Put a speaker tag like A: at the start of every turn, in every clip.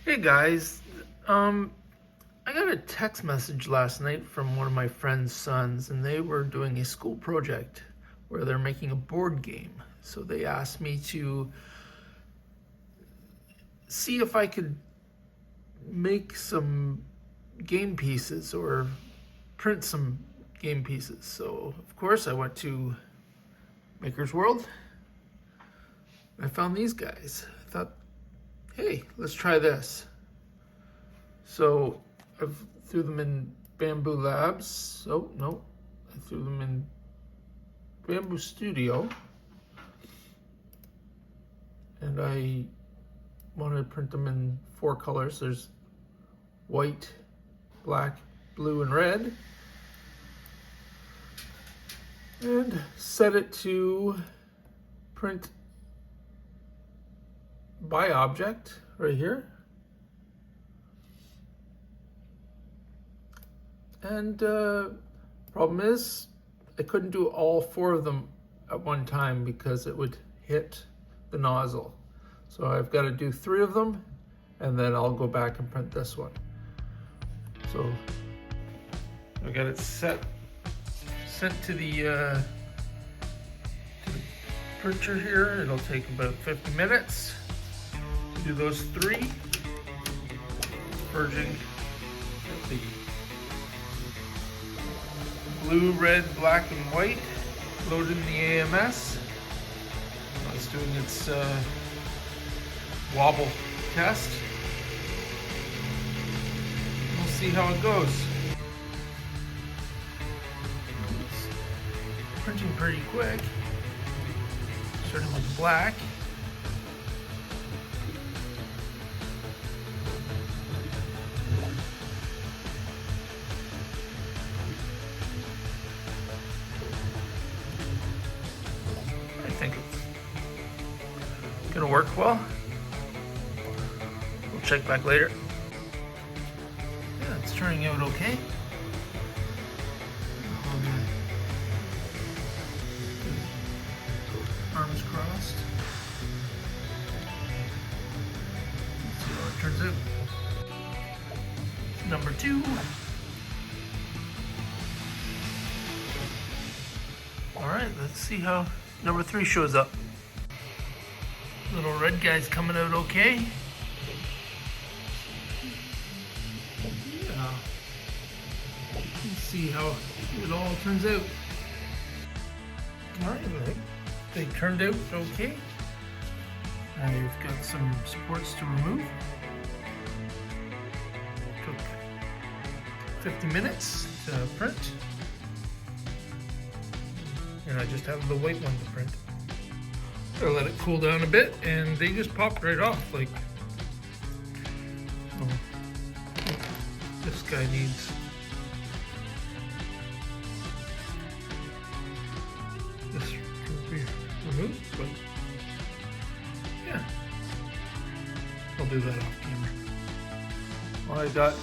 A: Hey guys, I got a text message last night from one of my friend's sons, and they were doing a school project where they're making a board game. So they asked me to see if I could make some game pieces or print some game pieces. So of course I went to Maker's World. I found these guys. I thought, hey, let's try this. So I threw them in Bambu Labs. Oh, no. I threw them in Bambu Studio. And I wanted to print them in 4 colors. There's white, black, blue, and red. And set it to print by object right here. And problem is, I couldn't do all 4 of them at one time because it would hit the nozzle. So I've got to do 3 of them, and then I'll go back and print this one. So I got it sent to the printer here. It'll take about 50 minutes to do those 3. Purging the blue, red, black, and white, loaded in the AMS. It's doing its wobble test. We'll see how it goes. It's printing pretty quick. Starting with black. I think it's gonna work well. We'll check back later. Yeah, it's turning out okay. Arms crossed. Let's see how it turns out. Number 2. Alright, let's see how number 3 shows up. Little red guy's coming out okay. Yeah. Let's see how it all turns out. Alright, they turned out okay. I've got some supports to remove. Took 50 minutes to print. And I just have the white one to print. I let it cool down a bit, and they just popped right off. Like, oh, this guy needs this to be removed, but yeah, I'll do that off camera. Well, I got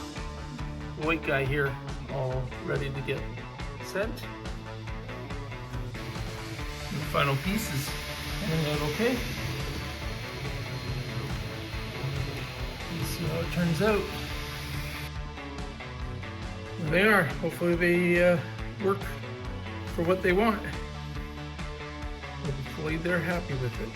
A: the white guy here all ready to get sent. The final pieces coming out okay. Let's see how it turns out. There they are. Hopefully they work for what they want. Hopefully they're happy with it.